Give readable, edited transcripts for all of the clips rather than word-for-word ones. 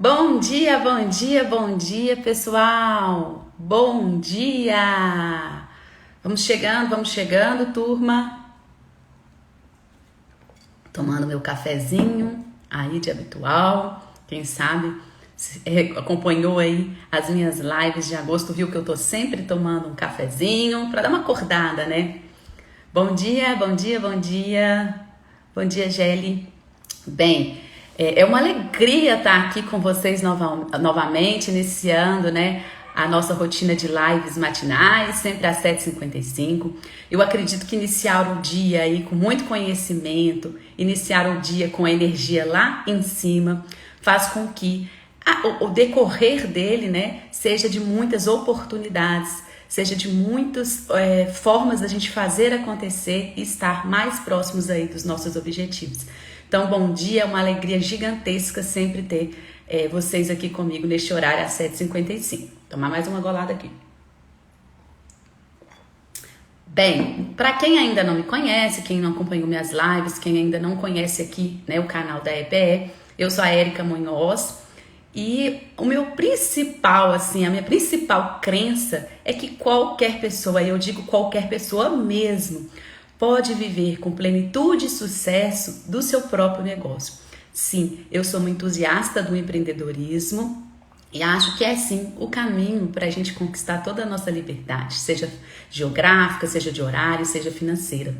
Bom dia, bom dia, bom dia, pessoal! Bom dia! Vamos chegando, turma. Tomando meu cafezinho aí de habitual. Quem sabe acompanhou aí as minhas lives de agosto, viu que eu tô sempre tomando um cafezinho para dar uma acordada, né? Bom dia, bom dia, bom dia. Bom dia, Gelli. Bem, é uma alegria estar aqui com vocês novamente, iniciando, né, a nossa rotina de lives matinais, sempre às 7h55. Eu acredito que iniciar o dia aí com muito conhecimento, iniciar o dia com a energia lá em cima, faz com que o decorrer dele, né, seja de muitas oportunidades, seja de muitas formas da gente fazer acontecer e estar mais próximos aí dos nossos objetivos. Então, bom dia, é uma alegria gigantesca sempre ter vocês aqui comigo neste horário às 7h55. Tomar mais uma golada aqui. Bem, para quem ainda não me conhece, quem não acompanhou minhas lives, quem ainda não conhece aqui, né, o canal da EPE, eu sou a Érica Munhoz e o meu principal, assim, a minha principal crença é que qualquer pessoa, eu digo qualquer pessoa mesmo, pode viver com plenitude e sucesso do seu próprio negócio. Sim, eu sou uma entusiasta do empreendedorismo e acho que é sim o caminho para a gente conquistar toda a nossa liberdade, seja geográfica, seja de horário, seja financeira.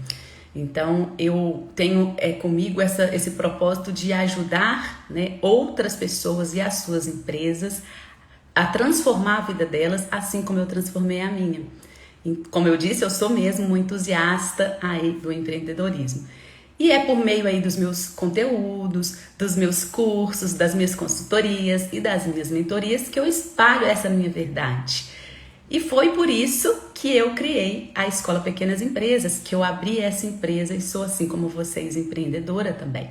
Então eu tenho comigo esse propósito de ajudar, né, outras pessoas e as suas empresas a transformar a vida delas, assim como eu transformei a minha. Como eu disse, eu sou mesmo uma entusiasta aí do empreendedorismo. E é por meio aí dos meus conteúdos, dos meus cursos, das minhas consultorias e das minhas mentorias que eu espalho essa minha verdade. E foi por isso que eu criei a Escola Pequenas Empresas, que eu abri essa empresa e sou, assim como vocês, empreendedora também.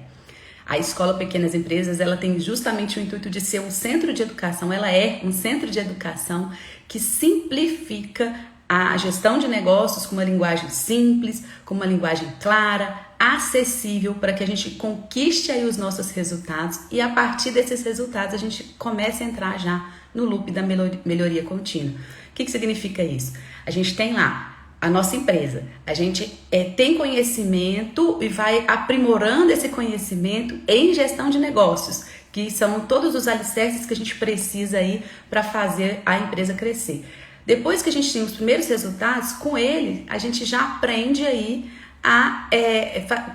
A Escola Pequenas Empresas, ela tem justamente o intuito de ser um centro de educação, ela é um centro de educação que simplifica a gestão de negócios com uma linguagem simples, com uma linguagem clara, acessível, para que a gente conquiste aí os nossos resultados e a partir desses resultados a gente comece a entrar já no loop da melhoria contínua. O que significa isso? A gente tem lá a nossa empresa, a gente tem conhecimento e vai aprimorando esse conhecimento em gestão de negócios, que são todos os alicerces que a gente precisa aí para fazer a empresa crescer. Depois que a gente tem os primeiros resultados, com ele, a gente já aprende aí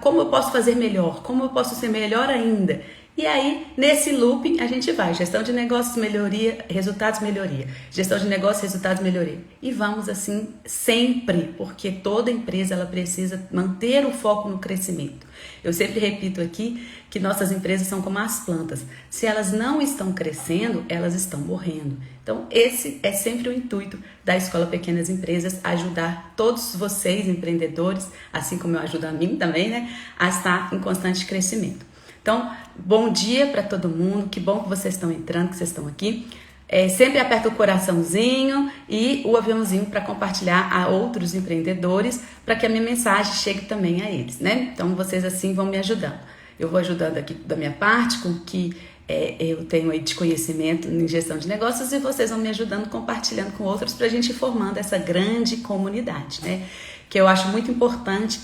como eu posso fazer melhor, como eu posso ser melhor ainda. E aí, nesse looping, a gente vai. Gestão de negócios, melhoria, resultados, melhoria. Gestão de negócios, resultados, melhoria. E vamos assim sempre, porque toda empresa ela precisa manter o foco no crescimento. Eu sempre repito aqui que nossas empresas são como as plantas. Se elas não estão crescendo, elas estão morrendo. Então, esse é sempre o intuito da Escola Pequenas Empresas, ajudar todos vocês, empreendedores, assim como eu ajudo a mim também, né, a estar em constante crescimento. Então, bom dia para todo mundo, que bom que vocês estão entrando, que vocês estão aqui. Sempre aperta o coraçãozinho e o aviãozinho para compartilhar a outros empreendedores, para que a minha mensagem chegue também a eles, né? Então, vocês assim vão me ajudando. Eu vou ajudando aqui da minha parte, com o que eu tenho aí de conhecimento em gestão de negócios, e vocês vão me ajudando, compartilhando com outros, para a gente ir formando essa grande comunidade, né? Que eu acho muito importante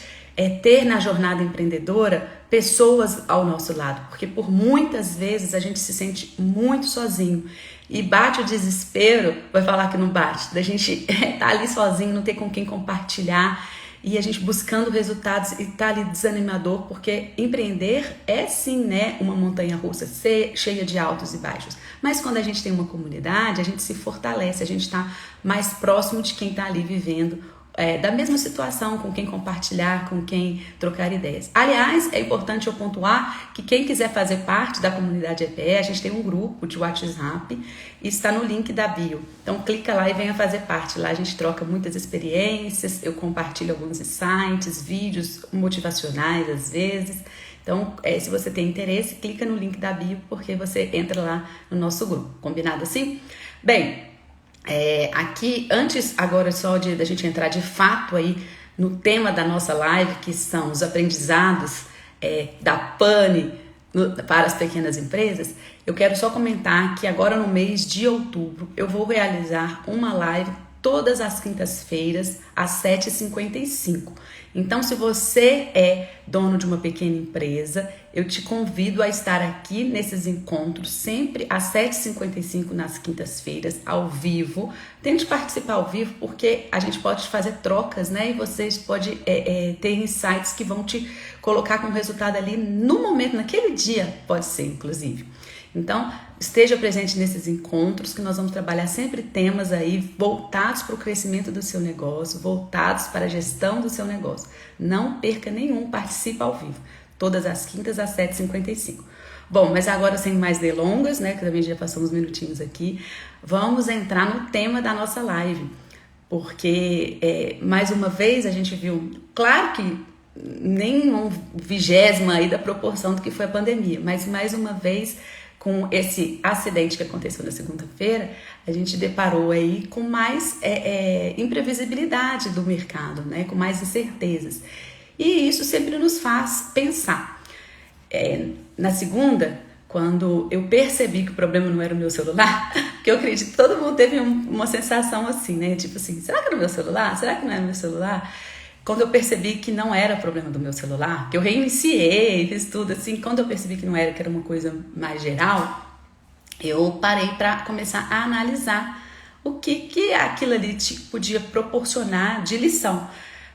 ter na jornada empreendedora pessoas ao nosso lado, porque por muitas vezes a gente se sente muito sozinho e bate o desespero, vai falar que não bate, da gente tá ali sozinho, não ter com quem compartilhar e a gente buscando resultados e tá ali desanimador, porque empreender é sim, né, uma montanha-russa cheia de altos e baixos, mas quando a gente tem uma comunidade, a gente se fortalece, a gente tá mais próximo de quem tá ali vivendo da mesma situação, com quem compartilhar, com quem trocar ideias. Aliás, é importante eu pontuar que quem quiser fazer parte da comunidade EPE, a gente tem um grupo de WhatsApp e está no link da bio. Então clica lá e venha fazer parte. Lá a gente troca muitas experiências, eu compartilho alguns insights, vídeos motivacionais às vezes. Então, se você tem interesse, clica no link da bio, porque você entra lá no nosso grupo. Combinado assim? Bem, aqui, antes agora só da gente entrar de fato aí no tema da nossa live, que são os aprendizados da pane para as pequenas empresas, eu quero só comentar que agora no mês de outubro eu vou realizar uma live todas as quintas-feiras às 7h55. Então, se você é dono de uma pequena empresa, eu te convido a estar aqui nesses encontros sempre às 7h55 nas quintas-feiras, ao vivo. Tente participar ao vivo, porque a gente pode fazer trocas, né? E vocês podem ter insights que vão te colocar com resultado ali no momento, naquele dia, pode ser, inclusive. Então, esteja presente nesses encontros, que nós vamos trabalhar sempre temas aí voltados para o crescimento do seu negócio, voltados para a gestão do seu negócio. Não perca nenhum, participe ao vivo, todas as quintas às 7h55. Bom, mas agora sem mais delongas, né, que também já passamos uns minutinhos aqui, vamos entrar no tema da nossa live, porque mais uma vez a gente viu, claro que nem um 20º aí da proporção do que foi a pandemia, mas mais uma vez com esse acidente que aconteceu na segunda-feira, a gente deparou aí com mais imprevisibilidade do mercado, né? Com mais incertezas. E isso sempre nos faz pensar. Na segunda, quando eu percebi que o problema não era o meu celular, que eu acredito que todo mundo teve uma sensação assim, né? Tipo assim, será que é o meu celular? Será que não é o meu celular? Quando eu percebi que não era problema do meu celular, que eu reiniciei, fiz tudo assim, quando eu percebi que não era, que era uma coisa mais geral, eu parei para começar a analisar o que aquilo ali podia proporcionar de lição.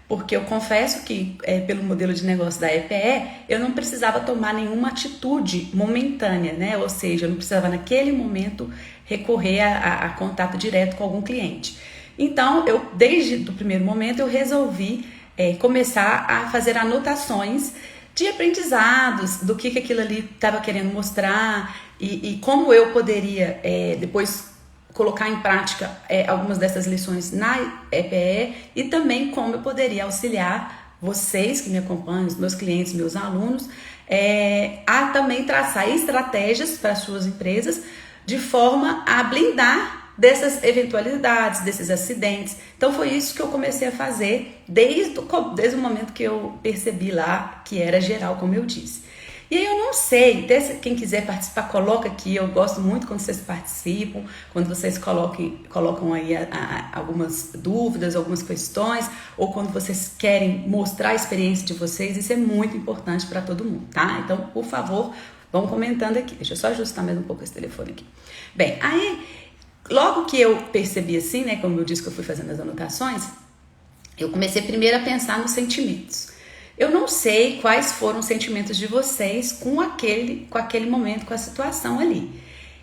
Porque eu confesso que, pelo modelo de negócio da EPE, eu não precisava tomar nenhuma atitude momentânea, né? Ou seja, eu não precisava naquele momento recorrer a contato direto com algum cliente. Então, desde o primeiro momento, eu resolvi começar a fazer anotações de aprendizados, do que aquilo ali estava querendo mostrar e como eu poderia depois colocar em prática algumas dessas lições na EPE e também como eu poderia auxiliar vocês que me acompanham, os meus clientes, meus alunos, a também traçar estratégias para as suas empresas de forma a blindar dessas eventualidades, desses acidentes. Então foi isso que eu comecei a fazer desde o momento que eu percebi lá que era geral, como eu disse. E aí eu não sei, quem quiser participar, coloca aqui, eu gosto muito quando vocês participam, quando vocês colocam aí algumas dúvidas, algumas questões, ou quando vocês querem mostrar a experiência de vocês, isso é muito importante para todo mundo, tá? Então, por favor, vão comentando aqui. Deixa eu só ajustar mais um pouco esse telefone aqui. Bem, aí logo que eu percebi assim, né, como eu disse que eu fui fazendo as anotações, eu comecei primeiro a pensar nos sentimentos. Eu não sei quais foram os sentimentos de vocês com aquele momento, com a situação ali.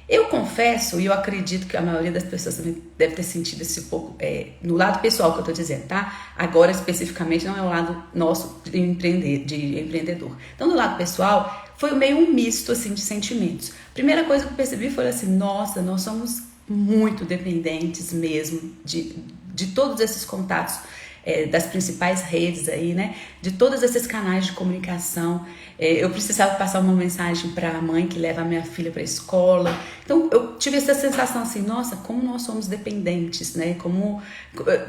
Eu confesso, e eu acredito que a maioria das pessoas também deve ter sentido esse pouco, no lado pessoal que eu tô dizendo, tá? Agora, especificamente, não é o lado nosso de empreendedor. Então, no lado pessoal, foi meio um misto, assim, de sentimentos. Primeira coisa que eu percebi foi assim, nossa, nós somos muito dependentes mesmo de todos esses contatos, das principais redes aí, né? De todos esses canais de comunicação. Eu precisava passar uma mensagem para a mãe que leva a minha filha para a escola. Então eu tive essa sensação assim, nossa, como nós somos dependentes, né? Como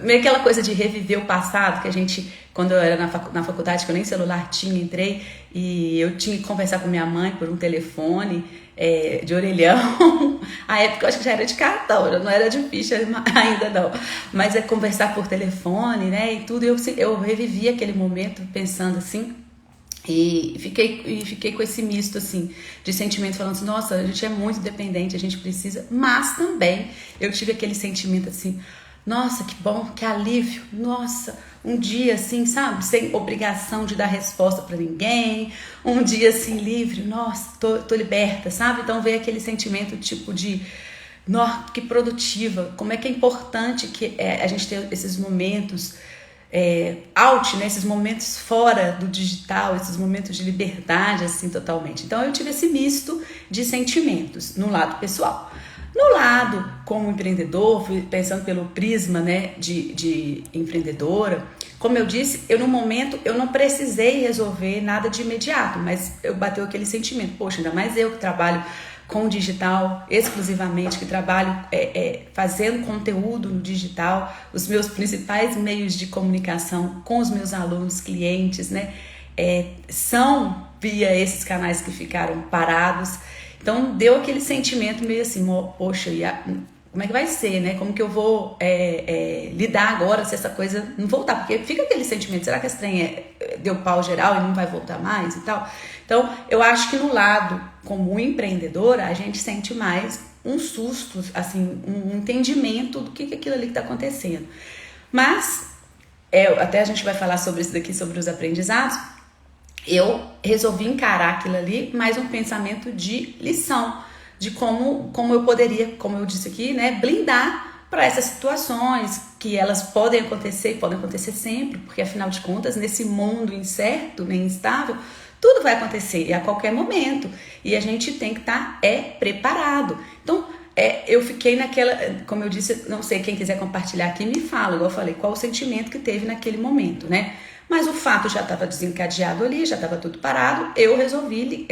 meio aquela coisa de reviver o passado que a gente, quando eu era na faculdade, que eu nem celular tinha, entrei e eu tinha que conversar com minha mãe por um telefone de orelhão. A época eu acho que já era de cartão, não era de ficha ainda não, mas conversar por telefone, né, e tudo. Eu revivi aquele momento pensando assim, e fiquei com esse misto assim de sentimento, falando assim, nossa, a gente é muito dependente, a gente precisa, mas também eu tive aquele sentimento assim, nossa, que bom, que alívio, nossa, um dia assim, sabe, sem obrigação de dar resposta pra ninguém, um dia assim livre, nossa, tô liberta, sabe? Então veio aquele sentimento tipo de, nossa, que produtiva, como é que é importante que a gente ter esses momentos out, né, esses momentos fora do digital, esses momentos de liberdade assim totalmente. Então eu tive esse misto de sentimentos no lado pessoal. No lado como empreendedor, pensando pelo prisma, né, de empreendedora, como eu disse, no momento eu não precisei resolver nada de imediato, mas eu bateu aquele sentimento, poxa, ainda mais eu que trabalho com o digital exclusivamente, que trabalho fazendo conteúdo no digital, os meus principais meios de comunicação com os meus alunos, clientes, né? são via esses canais que ficaram parados. Então deu aquele sentimento meio assim, poxa, como é que vai ser, né? Como que eu vou lidar agora se essa coisa não voltar? Porque fica aquele sentimento, será que esse trem deu pau geral e não vai voltar mais e tal? Então, eu acho que no lado como empreendedora, a gente sente mais um susto, assim, um entendimento do que aquilo ali que está acontecendo. Mas, até a gente vai falar sobre isso daqui, sobre os aprendizados, eu resolvi encarar aquilo ali mais um pensamento de lição, de como eu poderia, como eu disse aqui, né, blindar para essas situações que elas podem acontecer e podem acontecer sempre, porque afinal de contas, nesse mundo incerto, né, instável, tudo vai acontecer e a qualquer momento. E a gente tem que estar preparado. Então, eu fiquei naquela, como eu disse, não sei, quem quiser compartilhar aqui, me fala, igual eu falei, qual o sentimento que teve naquele momento, né? Mas o fato já estava desencadeado ali, já estava tudo parado, eu resolvi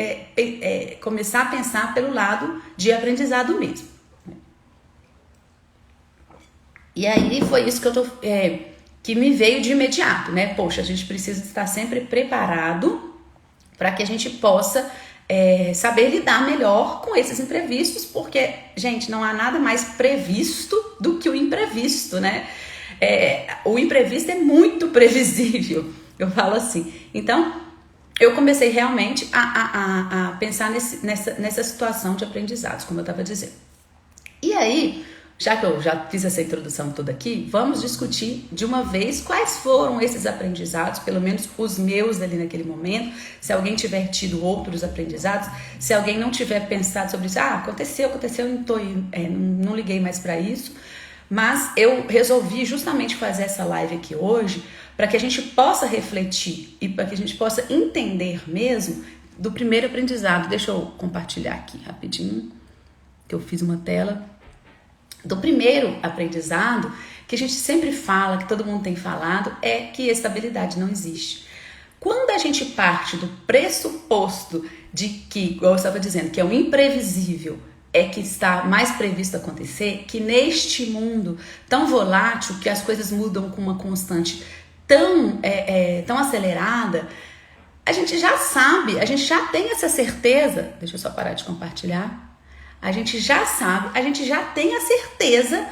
começar a pensar pelo lado de aprendizado mesmo. E aí foi isso que me veio de imediato, né? Poxa, a gente precisa estar sempre preparado para que a gente possa saber lidar melhor com esses imprevistos, porque, gente, não há nada mais previsto do que o imprevisto, né? O imprevisto é muito previsível, eu falo assim. Então, eu comecei realmente a pensar nessa situação de aprendizados, como eu estava dizendo. E aí, já que eu já fiz essa introdução toda aqui, vamos discutir de uma vez quais foram esses aprendizados, pelo menos os meus ali naquele momento. Se alguém tiver tido outros aprendizados, se alguém não tiver pensado sobre isso, aconteceu, não liguei mais para isso. Mas eu resolvi justamente fazer essa live aqui hoje para que a gente possa refletir e para que a gente possa entender mesmo do primeiro aprendizado. Deixa eu compartilhar aqui rapidinho, que eu fiz uma tela. Do primeiro aprendizado, que a gente sempre fala, que todo mundo tem falado, é que estabilidade não existe. Quando a gente parte do pressuposto de que, igual eu estava dizendo, que é o imprevisível, que está mais previsto acontecer, que neste mundo tão volátil, que as coisas mudam com uma constante tão acelerada, a gente já sabe, a gente já tem essa certeza. Deixa eu só parar de compartilhar. A gente já sabe, a gente já tem a certeza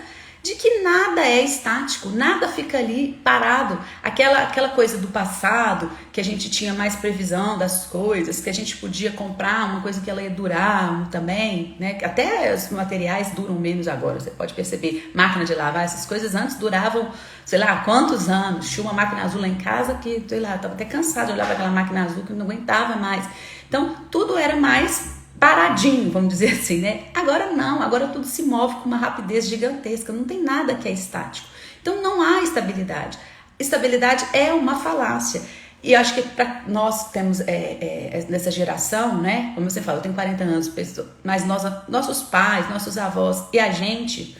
de que nada é estático, nada fica ali parado. Aquela coisa do passado, que a gente tinha mais previsão das coisas, que a gente podia comprar uma coisa que ela ia durar também, né? Até os materiais duram menos agora, você pode perceber. Máquina de lavar, essas coisas antes duravam, sei lá, quantos anos. Tinha uma máquina azul lá em casa que, sei lá, eu tava até cansada de olhar para aquela máquina azul que eu não aguentava mais. Então, tudo era mais paradinho, vamos dizer assim, né? Agora não, agora tudo se move com uma rapidez gigantesca, não tem nada que é estático. Então não há estabilidade. Estabilidade é uma falácia. E eu acho que para nós temos nessa geração, né? Como você fala, eu tenho 40 anos, mas nossos pais, nossos avós e a gente,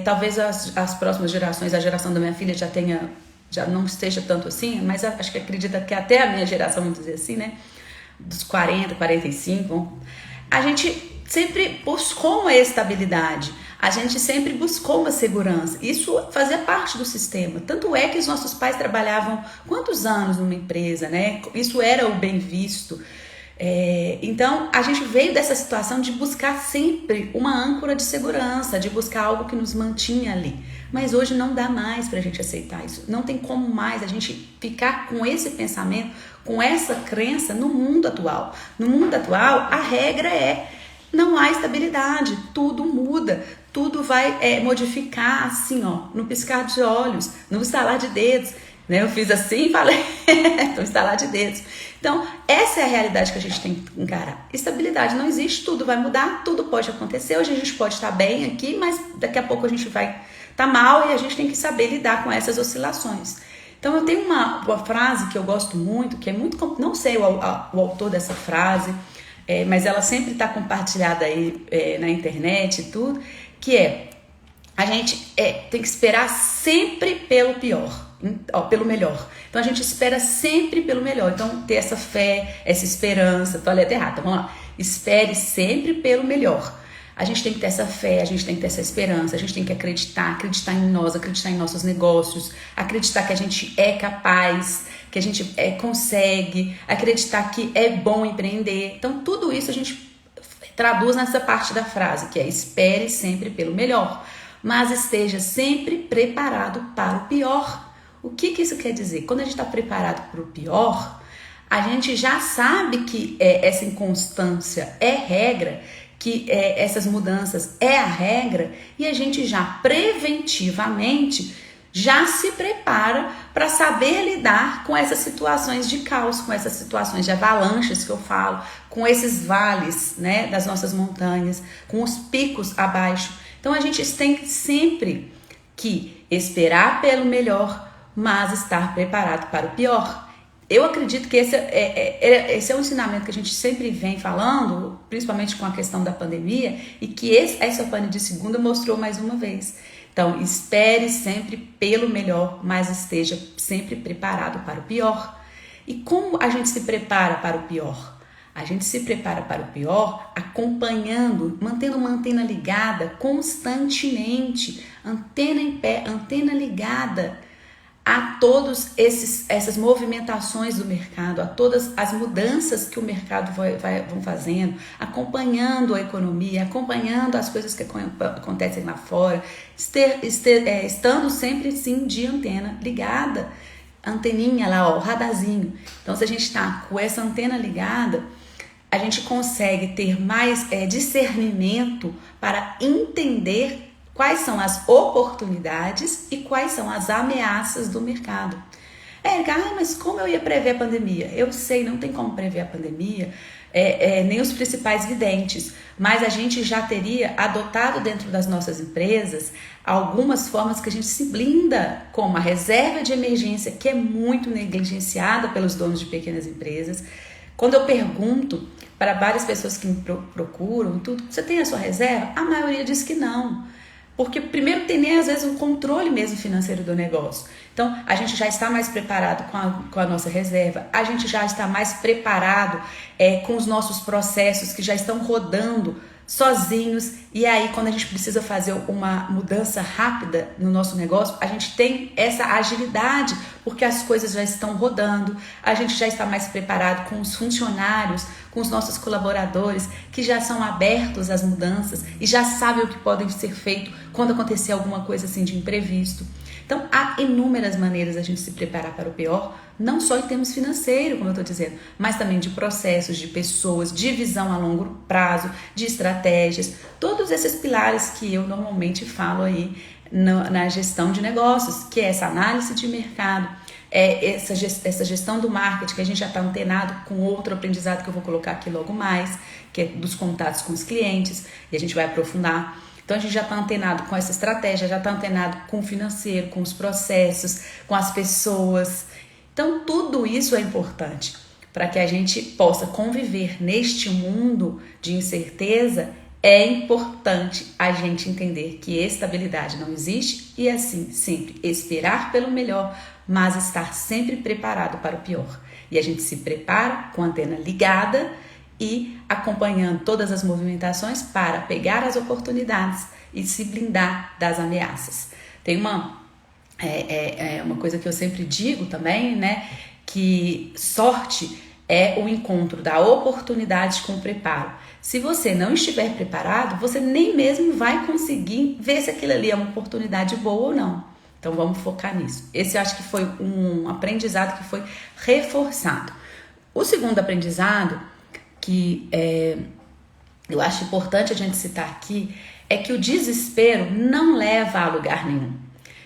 talvez as próximas gerações, a geração da minha filha já não esteja tanto assim, mas acho que acredita que até a minha geração, vamos dizer assim, né? Dos 40, 45, a gente sempre buscou uma estabilidade, a gente sempre buscou uma segurança. Isso fazia parte do sistema. Tanto é que os nossos pais trabalhavam quantos anos numa empresa, né? Isso era o bem visto. Então, a gente veio dessa situação de buscar sempre uma âncora de segurança, de buscar algo que nos mantinha ali. Mas hoje não dá mais pra gente aceitar isso. Não tem como mais a gente ficar com esse pensamento, com essa crença no mundo atual. No mundo atual, a regra não há estabilidade, tudo muda, tudo vai modificar assim, ó, no piscar de olhos, no estalar de dedos. Né? Eu fiz assim e falei, no estalar de dedos. Então, essa é a realidade que a gente tem que encarar. Estabilidade não existe, tudo vai mudar, tudo pode acontecer. Hoje a gente pode estar bem aqui, mas daqui a pouco a gente vai estar mal e a gente tem que saber lidar com essas oscilações. Então, eu tenho uma frase que eu gosto muito, que é muito... Não sei o autor dessa frase, mas ela sempre está compartilhada aí na internet e tudo, que a gente tem que esperar sempre pelo pior. Pelo melhor. Então a gente espera sempre pelo melhor. Então ter essa fé, essa esperança. Falei até errado, vamos lá. Espere sempre pelo melhor. A gente tem que ter essa fé, a gente tem que ter essa esperança, a gente tem que acreditar em nós, acreditar em nossos negócios, acreditar que a gente é capaz, que a gente consegue, acreditar que é bom empreender. Então, tudo isso a gente traduz nessa parte da frase, que é: espere sempre pelo melhor, mas esteja sempre preparado para o pior. O que isso quer dizer? Quando a gente está preparado para o pior, a gente já sabe que essa inconstância é regra, que essas mudanças é a regra, e a gente já preventivamente já se prepara para saber lidar com essas situações de caos, com essas situações de avalanches que eu falo, com esses vales, né, das nossas montanhas, com os picos abaixo. Então a gente tem sempre que esperar pelo melhor, mas estar preparado para o pior. Eu acredito que esse é um ensinamento que a gente sempre vem falando, principalmente com a questão da pandemia, e que essa pane de segunda mostrou mais uma vez. Então, espere sempre pelo melhor, mas esteja sempre preparado para o pior. E como a gente se prepara para o pior? A gente se prepara para o pior acompanhando, mantendo uma antena ligada constantemente, antena em pé, antena ligada a todas essas movimentações do mercado, a todas as mudanças que o mercado vão fazendo, acompanhando a economia, acompanhando as coisas que acontecem lá fora, estando sempre sim de antena ligada, anteninha lá, ó, o radarzinho. Então, se a gente está com essa antena ligada, a gente consegue ter mais discernimento para entender quais são as oportunidades e quais são as ameaças do mercado. Mas como eu ia prever a pandemia? Eu sei, não tem como prever a pandemia, nem os principais videntes, mas a gente já teria adotado dentro das nossas empresas algumas formas que a gente se blinda, como a reserva de emergência, que é muito negligenciada pelos donos de pequenas empresas. Quando eu pergunto para várias pessoas que me procuram, você tem a sua reserva? A maioria diz que não. Porque primeiro tem nem às vezes um controle mesmo financeiro do negócio. Então a gente já está mais preparado com a nossa reserva, a gente já está mais preparado com os nossos processos que já estão rodando sozinhos, e aí quando a gente precisa fazer uma mudança rápida no nosso negócio, a gente tem essa agilidade, porque as coisas já estão rodando, a gente já está mais preparado com os funcionários, com os nossos colaboradores, que já são abertos às mudanças e já sabem o que pode ser feito quando acontecer alguma coisa assim de imprevisto. Então, há inúmeras maneiras a gente se preparar para o pior, não só em termos financeiros, como eu estou dizendo, mas também de processos, de pessoas, de visão a longo prazo, de estratégias, todos esses pilares que eu normalmente falo aí na gestão de negócios, que é essa análise de mercado, essa gestão do marketing, que a gente já está antenado com outro aprendizado que eu vou colocar aqui logo mais, que é dos contatos com os clientes, e a gente vai aprofundar. Então a gente já está antenado com essa estratégia, já está antenado com o financeiro, com os processos, com as pessoas. Então tudo isso é importante para que a gente possa conviver neste mundo de incerteza. É importante a gente entender que estabilidade não existe e assim sempre esperar pelo melhor, mas estar sempre preparado para o pior. E a gente se prepara com a antena ligada e acompanhando todas as movimentações para pegar as oportunidades e se blindar das ameaças. Tem uma coisa que eu sempre digo também, né? Que sorte é o encontro da oportunidade com o preparo. Se você não estiver preparado, você nem mesmo vai conseguir ver se aquilo ali é uma oportunidade boa ou não. Então vamos focar nisso. Esse eu acho que foi um aprendizado que foi reforçado. O segundo aprendizado que eu acho importante a gente citar aqui é que o desespero não leva a lugar nenhum.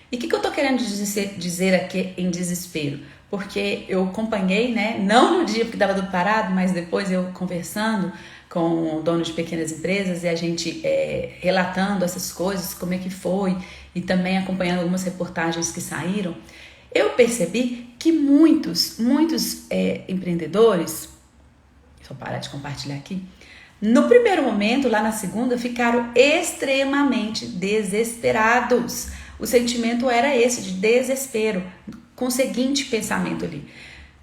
E o que eu tô querendo dizer aqui em desespero? Porque eu acompanhei, né, não no dia porque estava tudo parado, mas depois eu conversando com donos de pequenas empresas e a gente relatando essas coisas, como é que foi, e também acompanhando algumas reportagens que saíram, eu percebi que muitos empreendedores, deixa eu parar de compartilhar aqui, no primeiro momento, lá na segunda, ficaram extremamente desesperados. O sentimento era esse, de desespero, com o seguinte pensamento ali: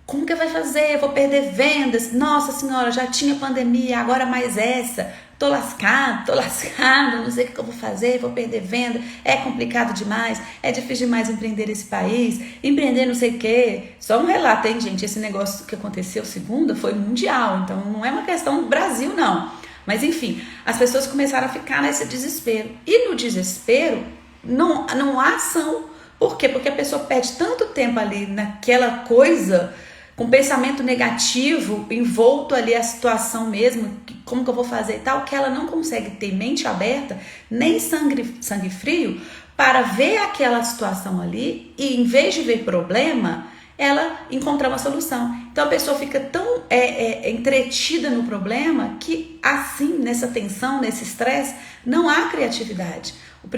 como que vai fazer? Eu vou perder vendas? Nossa senhora, já tinha pandemia, agora mais essa. tô lascado, não sei o que eu vou fazer, vou perder venda, é complicado demais, é difícil demais empreender nesse país, empreender não sei o quê. Só um relato, hein, gente? Esse negócio que aconteceu segunda foi mundial, então não é uma questão do Brasil, não. Mas enfim, as pessoas começaram a ficar nesse desespero. E no desespero, não há ação. Por quê? Porque a pessoa perde tanto tempo ali naquela coisa, com pensamento negativo, envolto ali a situação mesmo, como que eu vou fazer e tal, que ela não consegue ter mente aberta, nem sangue frio, para ver aquela situação ali e, em vez de ver problema, ela encontrar uma solução. Então a pessoa fica tão entretida no problema que assim, nessa tensão, nesse estresse, não há criatividade. A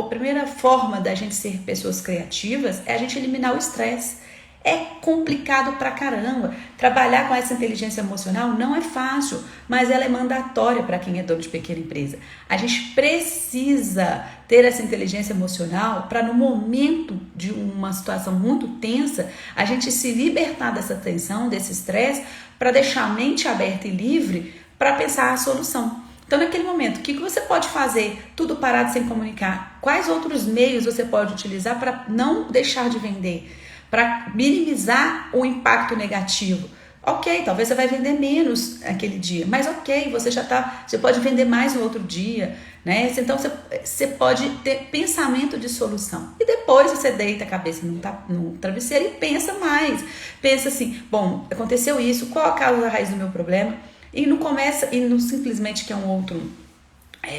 primeira forma da gente ser pessoas criativas é a gente eliminar o estresse. É complicado pra caramba. Trabalhar com essa inteligência emocional não é fácil, mas ela é mandatória para quem é dono de pequena empresa. A gente precisa ter essa inteligência emocional para, no momento de uma situação muito tensa, a gente se libertar dessa tensão, desse estresse, para deixar a mente aberta e livre para pensar a solução. Então, naquele momento, o que você pode fazer? Tudo parado sem comunicar. Quais outros meios você pode utilizar para não deixar de vender? Para minimizar o impacto negativo? Ok, talvez você vai vender menos naquele dia, mas ok, você pode vender mais no outro dia, né? Então, você pode ter pensamento de solução. E depois você deita a cabeça no travesseiro e pensa mais. Pensa assim, bom, aconteceu isso, qual a causa raiz do meu problema? E não simplesmente que é um outro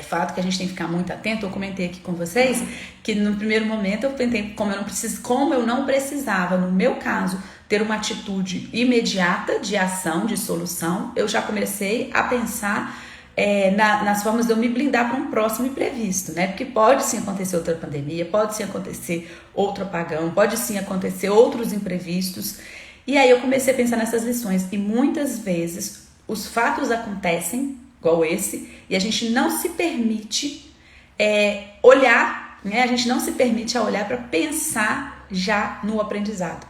fato que a gente tem que ficar muito atento. Eu comentei aqui com vocês que no primeiro momento eu tentei, como eu não precisava, no meu caso, ter uma atitude imediata de ação, de solução, eu já comecei a pensar nas formas de eu me blindar para um próximo imprevisto, né? Porque pode sim acontecer outra pandemia, pode sim acontecer outro apagão, pode sim acontecer outros imprevistos. E aí eu comecei a pensar nessas lições e muitas vezes os fatos acontecem, igual esse, e a gente não se permite olhar, né? A gente não se permite a olhar para pensar já no aprendizado.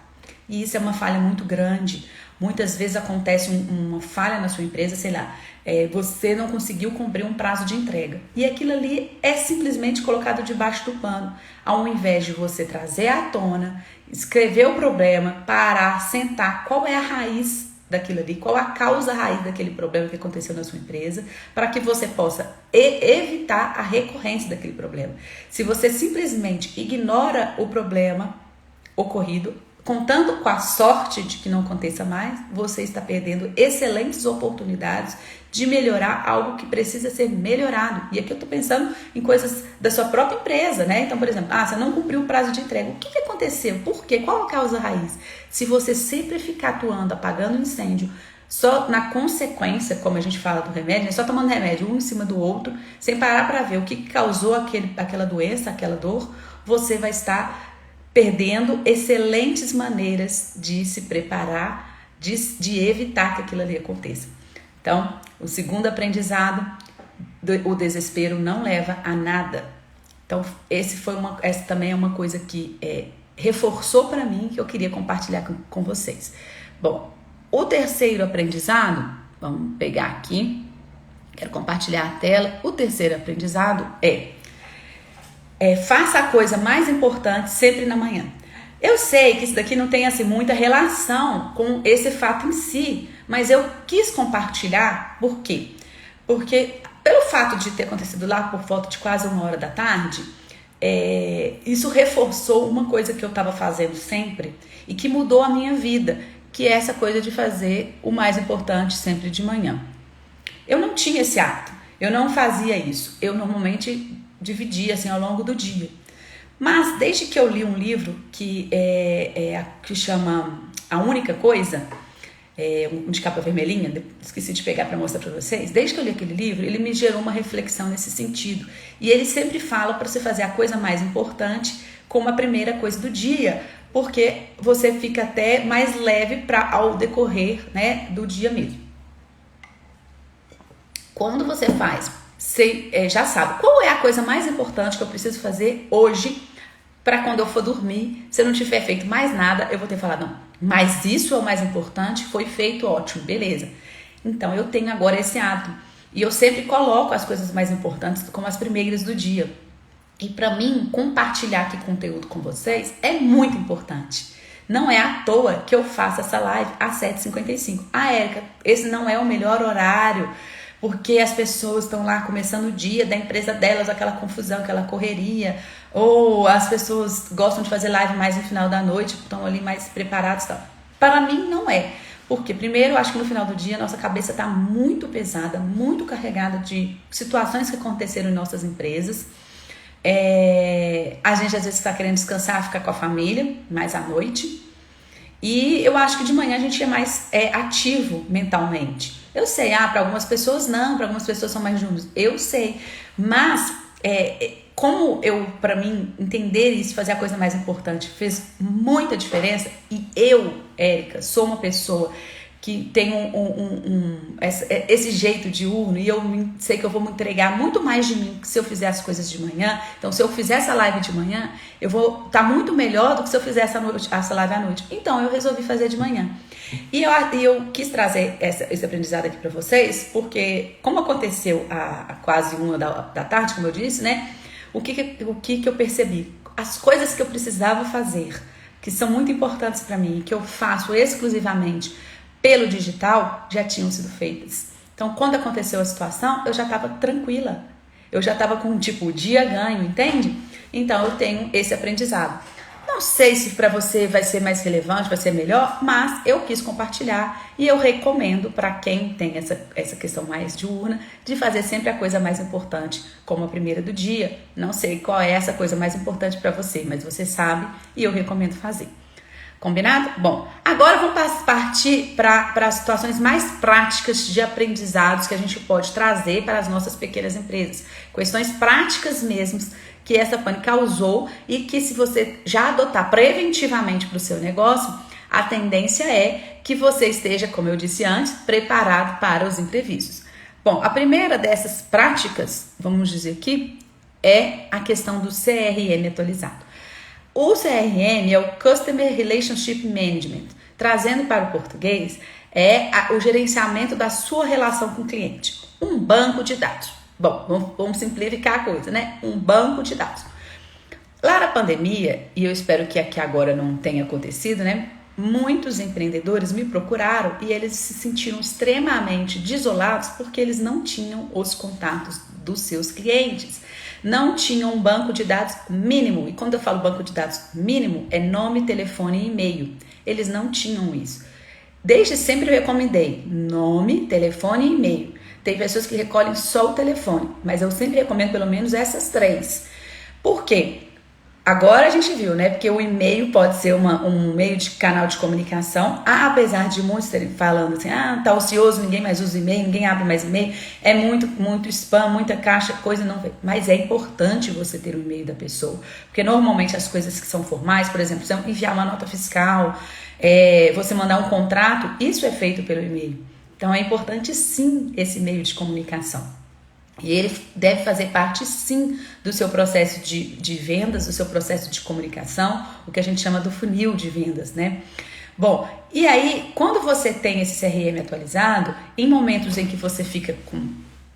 E isso é uma falha muito grande. Muitas vezes acontece uma falha na sua empresa, sei lá, você não conseguiu cumprir um prazo de entrega. E aquilo ali é simplesmente colocado debaixo do pano. Ao invés de você trazer à tona, escrever o problema, parar, sentar, qual é a raiz daquilo ali, qual a causa raiz daquele problema que aconteceu na sua empresa, para que você possa evitar a recorrência daquele problema. Se você simplesmente ignora o problema ocorrido, contando com a sorte de que não aconteça mais, você está perdendo excelentes oportunidades de melhorar algo que precisa ser melhorado. E aqui eu estou pensando em coisas da sua própria empresa, né? Então, por exemplo, você não cumpriu o prazo de entrega. O que aconteceu? Por quê? Qual a causa raiz? Se você sempre ficar atuando, apagando o incêndio, só na consequência, como a gente fala do remédio, só tomando remédio um em cima do outro, sem parar para ver o que causou aquela doença, aquela dor, você vai estar perdendo excelentes maneiras de se preparar, de evitar que aquilo ali aconteça. Então, o segundo aprendizado, o desespero não leva a nada. Então, essa também é uma coisa que reforçou para mim, que eu queria compartilhar com vocês. Bom, o terceiro aprendizado, vamos pegar aqui, quero compartilhar a tela. O terceiro aprendizado faça a coisa mais importante sempre na manhã. Eu sei que isso daqui não tem assim muita relação com esse fato em si, mas eu quis compartilhar. Por quê? Porque pelo fato de ter acontecido lá por volta de quase 1h da tarde, isso reforçou uma coisa que eu estava fazendo sempre e que mudou a minha vida, que é essa coisa de fazer o mais importante sempre de manhã. Eu não tinha esse hábito, eu não fazia isso, eu normalmente dividia assim ao longo do dia. Mas desde que eu li um livro que chama A Única Coisa, um de capa vermelhinha, esqueci de pegar para mostrar para vocês. Desde que eu li aquele livro, ele me gerou uma reflexão nesse sentido. E ele sempre fala para você fazer a coisa mais importante como a primeira coisa do dia, porque você fica até mais leve ao decorrer, né, do dia mesmo. Quando você faz, você já sabe qual é a coisa mais importante que eu preciso fazer hoje, para quando eu for dormir, se eu não tiver feito mais nada, eu vou ter falado, não, mas isso é o mais importante, foi feito, ótimo, beleza. Então eu tenho agora esse hábito E eu sempre coloco as coisas mais importantes como as primeiras do dia. E para mim, compartilhar aqui conteúdo com vocês é muito importante. Não é à toa que eu faço essa live às 7h55. Érica, esse não é o melhor horário, porque as pessoas estão lá começando o dia da empresa delas, aquela confusão, aquela correria, ou as pessoas gostam de fazer live mais no final da noite, estão ali mais preparados e tal. Para mim, não é. Porque, primeiro, eu acho que no final do dia a nossa cabeça está muito pesada, muito carregada de situações que aconteceram em nossas empresas. A gente às vezes está querendo descansar, ficar com a família, mais à noite. E eu acho que de manhã a gente é mais ativo mentalmente. Eu sei, para algumas pessoas não, para algumas pessoas são mais juntos. Eu sei, mas como para mim, entender isso, fazer a coisa mais importante, fez muita diferença. E eu, Érica, sou uma pessoa que tem esse jeito diurno, e eu sei que eu vou me entregar muito mais de mim se eu fizer as coisas de manhã. Então, se eu fizer essa live de manhã, eu vou estar muito melhor do que se eu fizer essa live à noite. Então, eu resolvi fazer de manhã. E eu quis trazer esse aprendizado aqui para vocês, porque como aconteceu a quase 1h da tarde, como eu disse, né? O que eu percebi? As coisas que eu precisava fazer, que são muito importantes para mim, que eu faço exclusivamente pelo digital, já tinham sido feitas. Então, quando aconteceu a situação, eu já estava tranquila. Eu já estava com, o dia ganho, entende? Então, eu tenho esse aprendizado. Não sei se para você vai ser mais relevante, vai ser melhor, mas eu quis compartilhar e eu recomendo para quem tem essa questão mais diurna de fazer sempre a coisa mais importante como a primeira do dia. Não sei qual é essa coisa mais importante para você, mas você sabe e eu recomendo fazer. Combinado? Bom, agora vamos partir para as situações mais práticas de aprendizados que a gente pode trazer para as nossas pequenas empresas. Questões práticas mesmo que essa pane causou e que, se você já adotar preventivamente para o seu negócio, a tendência é que você esteja, como eu disse antes, preparado para os imprevistos. Bom, a primeira dessas práticas, vamos dizer aqui, é a questão do CRM atualizado. O CRM é o Customer Relationship Management. Trazendo para o português, o gerenciamento da sua relação com o cliente. Um banco de dados. Bom, vamos simplificar a coisa, né? Um banco de dados. Lá na pandemia, e eu espero que aqui agora não tenha acontecido, né? Muitos empreendedores me procuraram e eles se sentiram extremamente desolados porque eles não tinham os contatos dos seus clientes. Não tinham um banco de dados mínimo. E quando eu falo banco de dados mínimo, é nome, telefone e e-mail. Eles não tinham isso. Desde sempre eu recomendei nome, telefone e e-mail. Tem pessoas que recolhem só o telefone, mas eu sempre recomendo pelo menos essas 3. Por quê? Agora a gente viu, né? Porque o e-mail pode ser um meio de canal de comunicação, apesar de muitos estarem falando assim, tá ocioso, ninguém mais usa e-mail, ninguém abre mais e-mail, é muito spam, muita caixa, coisa não vem. Mas é importante você ter o e-mail da pessoa, porque normalmente as coisas que são formais, por exemplo, você enviar uma nota fiscal, você mandar um contrato, isso é feito pelo e-mail. Então é importante sim esse meio de comunicação. E ele deve fazer parte, sim, do seu processo de vendas, do seu processo de comunicação, o que a gente chama do funil de vendas, né? Bom, e aí, quando você tem esse CRM atualizado, em momentos em que você fica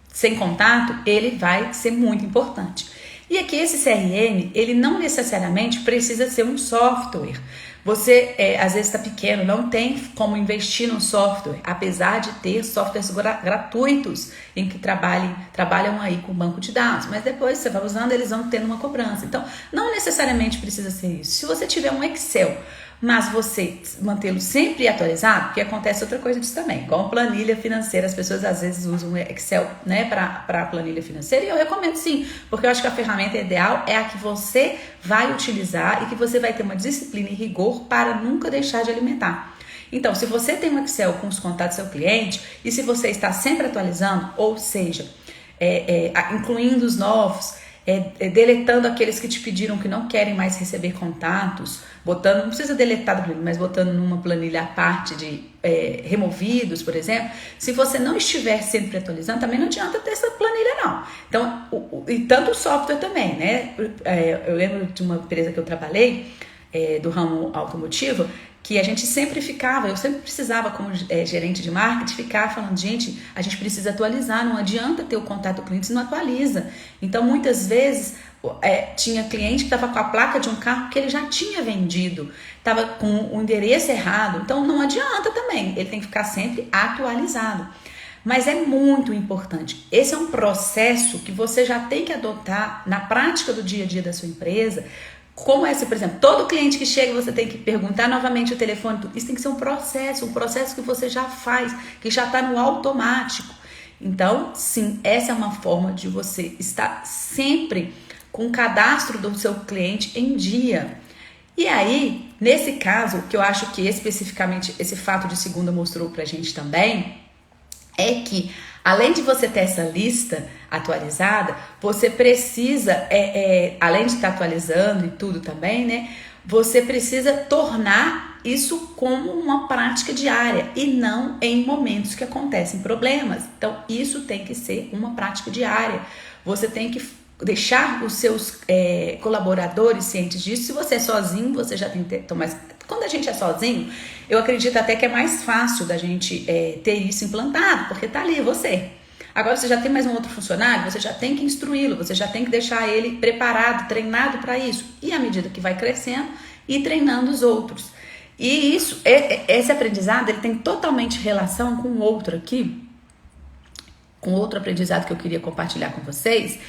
sem contato, ele vai ser muito importante. E aqui esse CRM, ele não necessariamente precisa ser um software. Você, às vezes, está pequeno, não tem como investir no software, apesar de ter softwares gratuitos em que trabalham aí com banco de dados, mas depois você vai usando, eles vão tendo uma cobrança. Então, não necessariamente precisa ser isso. Se você tiver um Excel, mas você mantê-lo sempre atualizado, porque acontece outra coisa disso também, igual planilha financeira, as pessoas às vezes usam o Excel, né, para planilha financeira, e eu recomendo sim, porque eu acho que a ferramenta ideal é a que você vai utilizar e que você vai ter uma disciplina e rigor para nunca deixar de alimentar. Então, se você tem um Excel com os contatos do seu cliente, e se você está sempre atualizando, ou seja, incluindo os novos, deletando aqueles que te pediram que não querem mais receber contatos, não precisa deletar do planilha, mas botando numa planilha à parte de removidos, por exemplo. Se você não estiver sempre atualizando, também não adianta ter essa planilha não. Então, e tanto o software também, né? Eu lembro de uma empresa que eu trabalhei, do ramo automotivo, que a gente sempre ficava, eu sempre precisava, como gerente de marketing, ficar falando, gente, a gente precisa atualizar, não adianta ter o contato do cliente se não atualiza. Então, muitas vezes, tinha cliente que estava com a placa de um carro que ele já tinha vendido, estava com o endereço errado, então não adianta também, ele tem que ficar sempre atualizado. Mas é muito importante, esse é um processo que você já tem que adotar na prática do dia a dia da sua empresa. Como esse, por exemplo, todo cliente que chega você tem que perguntar novamente o telefone, isso tem que ser um processo que você já faz, que já está no automático. Então, sim, essa é uma forma de você estar sempre com o cadastro do seu cliente em dia. E aí, nesse caso, que eu acho que especificamente esse fato de segunda mostrou pra gente também, é que além de você ter essa lista atualizada, você precisa, além de estar atualizando e tudo também, né? Você precisa tornar isso como uma prática diária e não em momentos que acontecem problemas. Então, isso tem que ser uma prática diária. Você tem que deixar os seus colaboradores cientes disso. Se você é sozinho, você já tem que ter... Mas quando a gente é sozinho, eu acredito até que é mais fácil da gente ter isso implantado, porque tá ali você. Agora você já tem mais um outro funcionário, você já tem que instruí-lo, você já tem que deixar ele preparado, treinado para isso. E à medida que vai crescendo, ir treinando os outros. E isso, esse aprendizado, ele tem totalmente relação com outro aqui, com outro aprendizado que eu queria compartilhar com vocês,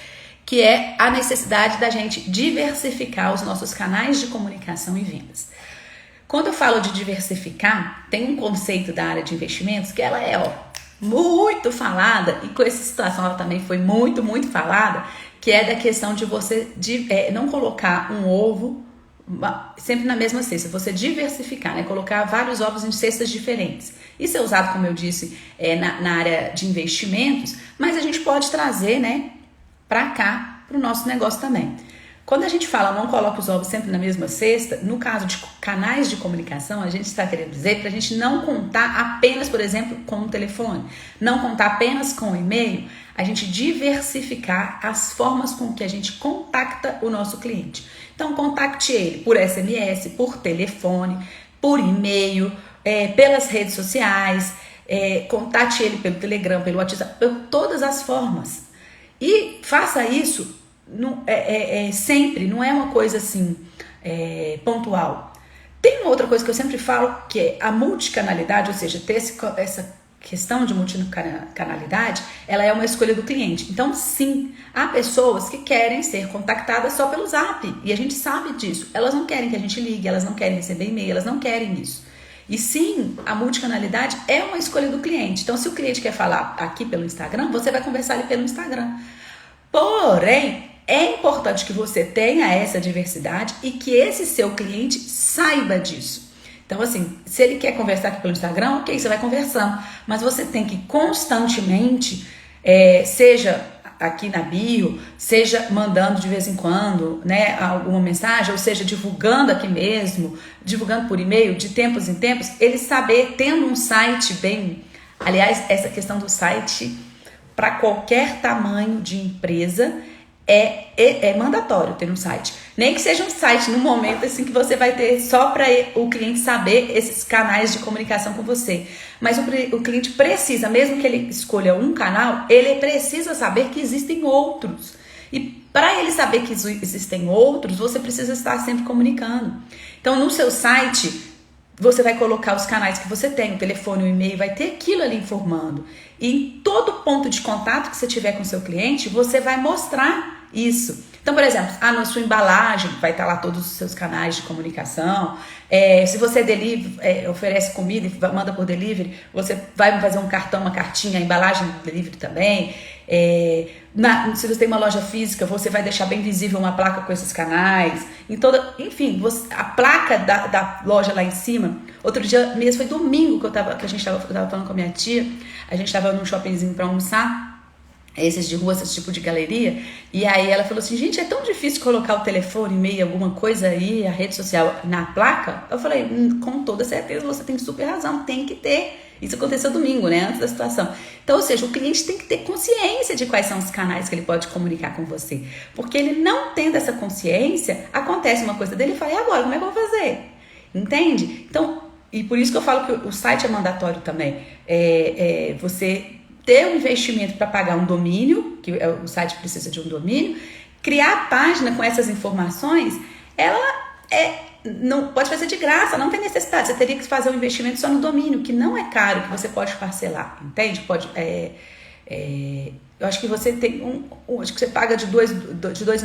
que é a necessidade da gente diversificar os nossos canais de comunicação e vendas. Quando eu falo de diversificar, tem um conceito da área de investimentos que ela é muito falada, e com essa situação ela também foi muito, muito falada, que é da questão de você não colocar um ovo sempre na mesma cesta, você diversificar, né? Colocar vários ovos em cestas diferentes. Isso é usado, como eu disse, na área de investimentos, mas a gente pode trazer, né, para cá, para o nosso negócio também. Quando a gente fala não coloca os ovos sempre na mesma cesta, no caso de canais de comunicação, a gente está querendo dizer para a gente não contar apenas, por exemplo, com o telefone, não contar apenas com o e-mail, a gente diversificar as formas com que a gente contacta o nosso cliente. Então, contacte ele por SMS, por telefone, por e-mail, pelas redes sociais, contate ele pelo Telegram, pelo WhatsApp, por todas as formas. E faça isso sempre, não é uma coisa assim pontual. Tem uma outra coisa que eu sempre falo, que é a multicanalidade, ou seja, ter essa questão de multicanalidade, ela é uma escolha do cliente. Então, sim, há pessoas que querem ser contactadas só pelo Zap, e a gente sabe disso. Elas não querem que a gente ligue, elas não querem receber e-mail, elas não querem isso. E sim, a multicanalidade é uma escolha do cliente. Então, se o cliente quer falar aqui pelo Instagram, você vai conversar ali pelo Instagram. Porém, é importante que você tenha essa diversidade e que esse seu cliente saiba disso. Então, assim, se ele quer conversar aqui pelo Instagram, ok, você vai conversando. Mas você tem que constantemente, seja aqui na bio, seja mandando de vez em quando, né, alguma mensagem, ou seja, divulgando aqui mesmo, divulgando por e-mail, de tempos em tempos, ele saber, tendo um site bem... Aliás, essa questão do site, para qualquer tamanho de empresa, é mandatório ter um site. Nem que seja um site no momento assim que você vai ter só para o cliente saber esses canais de comunicação com você. Mas o cliente precisa, mesmo que ele escolha um canal, ele precisa saber que existem outros. E para ele saber que existem outros, você precisa estar sempre comunicando. Então, no seu site, você vai colocar os canais que você tem, o telefone, o e-mail, vai ter aquilo ali informando. E em todo ponto de contato que você tiver com o seu cliente, você vai mostrar isso. Então, por exemplo, na sua embalagem vai estar lá todos os seus canais de comunicação. Se você oferece comida e manda por delivery, você vai fazer um cartão, uma cartinha, a embalagem do delivery também. Se você tem uma loja física, você vai deixar bem visível uma placa com esses canais. Enfim, a placa da loja lá em cima. Outro dia mesmo, foi domingo que eu tava falando com a minha tia. A gente estava num shoppingzinho para almoçar. Esses de rua, esse tipo de galeria, e aí ela falou assim, gente, é tão difícil colocar o telefone, e-mail, alguma coisa aí, a rede social na placa. Eu falei, com toda certeza, você tem super razão, tem que ter. Isso aconteceu domingo, né, antes da situação. Então, ou seja, o cliente tem que ter consciência de quais são os canais que ele pode comunicar com você, porque ele não tendo essa consciência, acontece uma coisa dele e fala, e agora, como é que eu vou fazer? Entende? Então, e por isso que eu falo que o site é mandatório também. Você ter um investimento para pagar um domínio, que o site precisa de um domínio, criar a página com essas informações, ela não pode fazer de graça, não tem necessidade. Você teria que fazer um investimento só no domínio, que não é caro, que você pode parcelar, entende? Eu acho que você tem acho que você paga de 2 em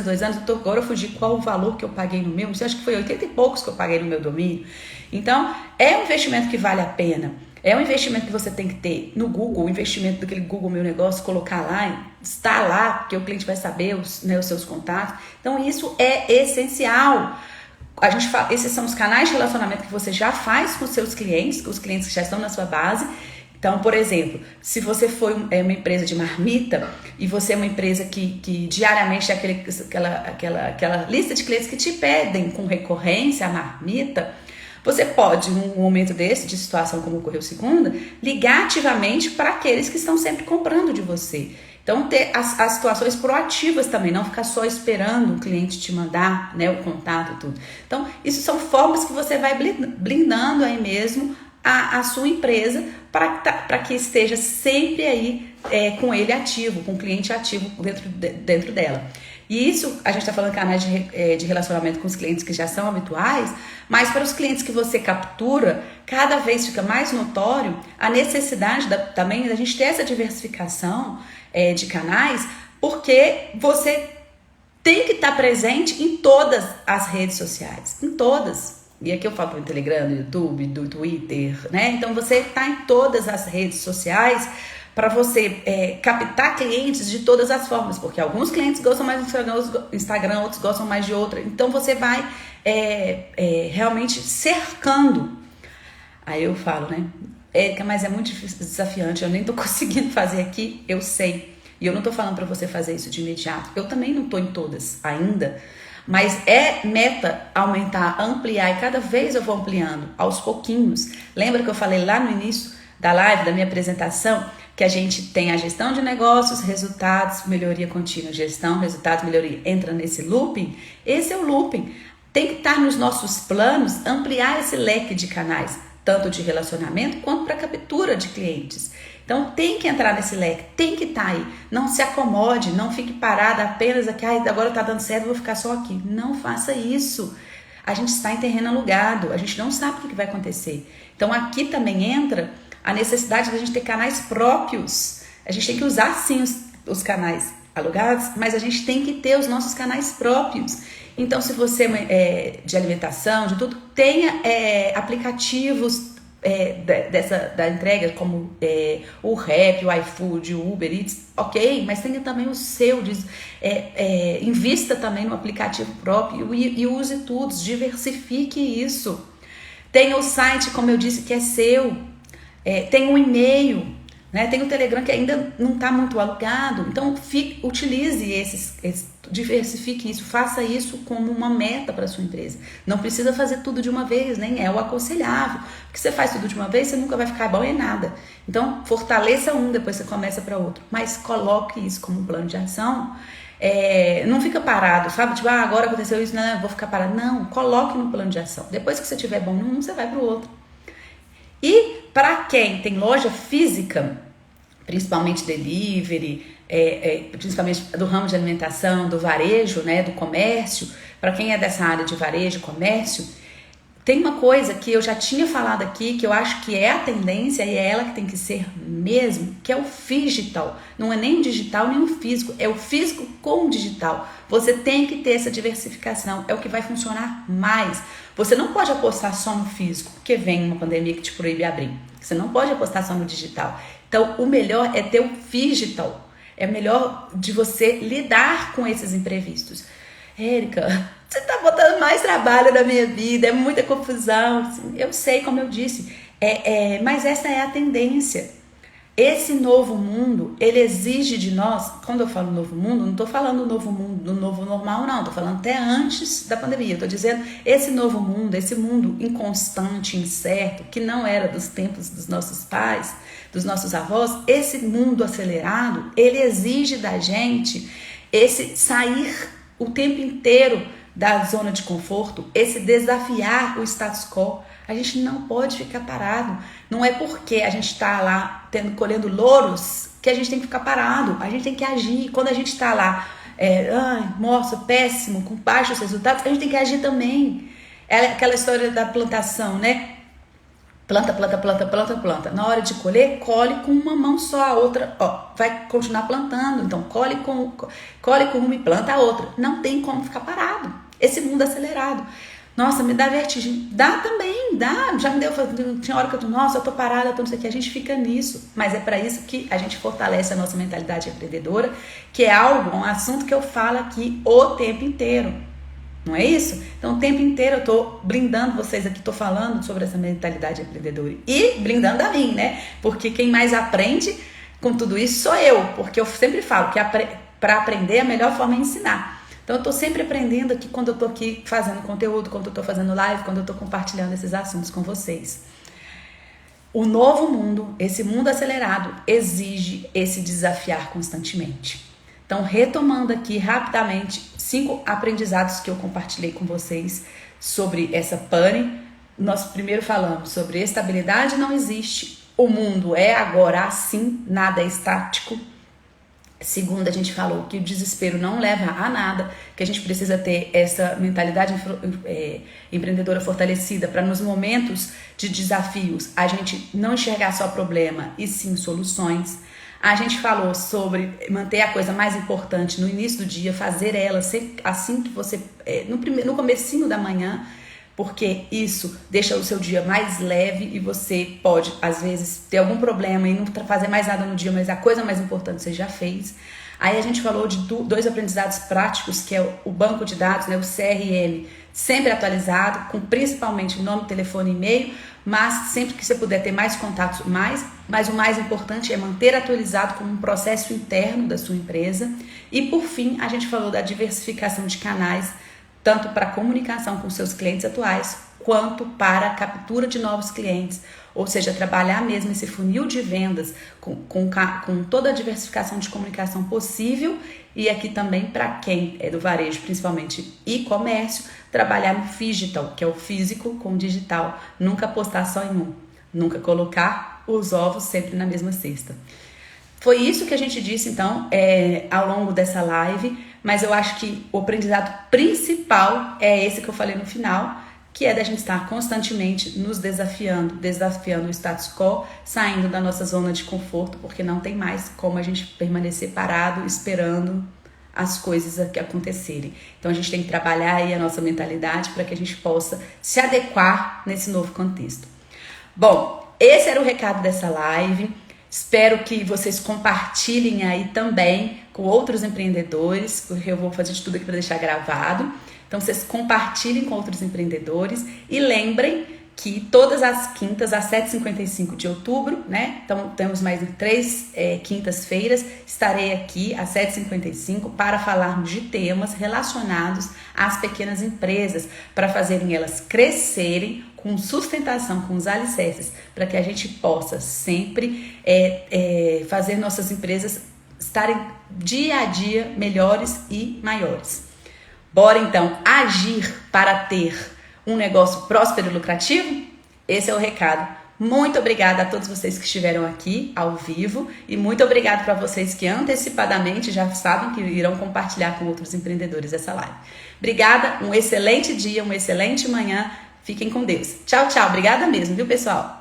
2 anos. Agora eu fugi qual o valor que eu paguei no meu, eu acho que foi 80 e poucos que eu paguei no meu domínio. Então, é um investimento que vale a pena. É um investimento que você tem que ter no Google, o investimento daquele Google Meu Negócio, colocar lá, estar lá, porque o cliente vai saber os seus contatos. Então, isso é essencial. A gente fala, esses são os canais de relacionamento que você já faz com os seus clientes, com os clientes que já estão na sua base. Então, por exemplo, se você for uma empresa de marmita e você é uma empresa que diariamente tem aquela lista de clientes que te pedem com recorrência a marmita, você pode, num momento desse, de situação como ocorreu segunda, ligar ativamente para aqueles que estão sempre comprando de você. Então, ter as situações proativas também, não ficar só esperando o cliente te mandar, né, o contato e tudo. Então, isso são formas que você vai blindando aí mesmo a sua empresa para que esteja sempre aí com ele ativo, com o cliente ativo dentro dela. E isso, a gente está falando canais de relacionamento com os clientes que já são habituais, mas para os clientes que você captura, cada vez fica mais notório a necessidade também da gente ter essa diversificação de canais, porque você tem que estar presente em todas as redes sociais, em todas. E aqui eu falo do Telegram, do YouTube, do Twitter, né? Então você está em todas as redes sociais para você captar clientes de todas as formas, porque alguns clientes gostam mais do Instagram, outros gostam mais de outra. Então você vai realmente cercando. Aí eu falo, né? Érica, mas é muito desafiante, eu nem tô conseguindo fazer aqui, eu sei. E eu não tô falando para você fazer isso de imediato. Eu também não tô em todas ainda. Mas é meta aumentar, ampliar, e cada vez eu vou ampliando, aos pouquinhos. Lembra que eu falei lá no início da live, da minha apresentação, que a gente tem a gestão de negócios, resultados, melhoria contínua, gestão, resultados, melhoria. Entra nesse looping? Esse é o looping. Tem que estar nos nossos planos, ampliar esse leque de canais, tanto de relacionamento quanto para captura de clientes. Então tem que entrar nesse leque, tem que estar aí. Não se acomode, não fique parada apenas aqui, agora tá dando certo, vou ficar só aqui. Não faça isso. A gente está em terreno alugado, a gente não sabe o que vai acontecer. Então aqui também entra a necessidade de a gente ter canais próprios. A gente tem que usar sim os canais alugados, mas a gente tem que ter os nossos canais próprios. Então se você é de alimentação, de tudo, tenha aplicativos da entrega, como o Rappi, o iFood, o Uber Eats, ok, mas tenha também o seu, invista também no aplicativo próprio e use tudo, diversifique isso. Tenha o site, como eu disse, que é seu, tem um e-mail, né? Tem o Telegram que ainda não está muito alugado, então utilize diversifique isso, faça isso como uma meta para a sua empresa. Não precisa fazer tudo de uma vez, nem é o aconselhável, porque você faz tudo de uma vez, você nunca vai ficar bom em nada. Então fortaleça depois você começa para outro, mas coloque isso como um plano de ação. Não fica parado, sabe? Tipo, agora aconteceu isso, não, eu vou ficar parado. Não, coloque no plano de ação. Depois que você estiver bom num, você vai para o outro. E para quem tem loja física, principalmente delivery, principalmente do ramo de alimentação, do varejo, né, do comércio, para quem é dessa área de varejo, comércio, tem uma coisa que eu já tinha falado aqui, que eu acho que é a tendência e é ela que tem que ser mesmo, que é o phygital. Não é nem o digital, nem o físico, é o físico com o digital. Você tem que ter essa diversificação, é o que vai funcionar mais. Você não pode apostar só no físico, porque vem uma pandemia que te proíbe abrir. Você não pode apostar só no digital. Então, o melhor é ter o phygital. É melhor de você lidar com esses imprevistos. Érica, você tá botando mais trabalho na minha vida, é muita confusão. Eu sei, como eu disse, mas essa é a tendência. Esse novo mundo, ele exige de nós, quando eu falo novo mundo, não estou falando do novo mundo, do novo normal, não. Estou falando até antes da pandemia. Estou dizendo esse novo mundo, esse mundo inconstante, incerto, que não era dos tempos dos nossos pais, dos nossos avós. Esse mundo acelerado, ele exige da gente esse sair o tempo inteiro da zona de conforto, esse desafiar o status quo. A gente não pode ficar parado. Não é porque a gente está lá colhendo louros que a gente tem que ficar parado. A gente tem que agir. Quando a gente está lá, nossa, péssimo, com baixos resultados, a gente tem que agir também. É aquela história da plantação, né? Planta, planta, planta, planta, planta. Na hora de colher, colhe com uma mão só, a outra, vai continuar plantando. Então, colhe com uma e planta a outra. Não tem como ficar parado. Esse mundo acelerado. Nossa, me dá vertigem. Dá também, dá. Já me deu, tinha hora que eu tô parada, eu tô não sei o que. A gente fica nisso. Mas é para isso que a gente fortalece a nossa mentalidade empreendedora, que é um assunto que eu falo aqui o tempo inteiro. Não é isso? Então, o tempo inteiro eu tô blindando vocês aqui, tô falando sobre essa mentalidade empreendedora e blindando a mim, né? Porque quem mais aprende com tudo isso sou eu, porque eu sempre falo que para aprender a melhor forma é ensinar. Então, eu tô sempre aprendendo aqui quando eu tô aqui fazendo conteúdo, quando eu tô fazendo live, quando eu tô compartilhando esses assuntos com vocês. O novo mundo, esse mundo acelerado, exige esse desafiar constantemente. Então, retomando aqui rapidamente 5 aprendizados que eu compartilhei com vocês sobre essa pane. Nós primeiro falamos sobre estabilidade não existe, o mundo é agora assim, nada é estático. Segundo, a gente falou que o desespero não leva a nada, que a gente precisa ter essa mentalidade empreendedora fortalecida para nos momentos de desafios a gente não enxergar só problema e sim soluções. A gente falou sobre manter a coisa mais importante no início do dia, fazer ela ser assim que você, no comecinho da manhã, porque isso deixa o seu dia mais leve e você pode, às vezes, ter algum problema e não fazer mais nada no dia, mas a coisa mais importante você já fez. Aí a gente falou de 2 aprendizados práticos, que é o banco de dados, né, o CRM, sempre atualizado, com principalmente nome, telefone e e-mail, mas sempre que você puder ter mais contatos, mas o mais importante é manter atualizado como um processo interno da sua empresa. E por fim, a gente falou da diversificação de canais, tanto para comunicação com seus clientes atuais, quanto para a captura de novos clientes, ou seja, trabalhar mesmo esse funil de vendas com toda a diversificação de comunicação possível. E aqui também para quem é do varejo, principalmente e-comércio, trabalhar no digital, que é o físico com o digital, nunca apostar só em um, nunca colocar os ovos sempre na mesma cesta. Foi isso que a gente disse então ao longo dessa live, mas eu acho que o aprendizado principal é esse que eu falei no final, que é da gente estar constantemente nos desafiando o status quo, saindo da nossa zona de conforto, porque não tem mais como a gente permanecer parado esperando as coisas acontecerem. Então a gente tem que trabalhar aí a nossa mentalidade para que a gente possa se adequar nesse novo contexto. Bom, esse era o recado dessa live. Espero que vocês compartilhem aí também com outros empreendedores, porque eu vou fazer de tudo aqui para deixar gravado. Então, vocês compartilhem com outros empreendedores e lembrem que todas as quintas, às 7h55 de outubro, né? Então, temos mais 3 quintas-feiras, estarei aqui às 7h55 para falarmos de temas relacionados às pequenas empresas, para fazerem elas crescerem com sustentação, com os alicerces, para que a gente possa sempre fazer nossas empresas estarem dia a dia melhores e maiores. Bora então agir para ter um negócio próspero e lucrativo? Esse é o recado. Muito obrigada a todos vocês que estiveram aqui ao vivo e muito obrigada para vocês que antecipadamente já sabem que irão compartilhar com outros empreendedores essa live. Obrigada, um excelente dia, uma excelente manhã. Fiquem com Deus. Tchau, tchau. Obrigada mesmo, viu, pessoal?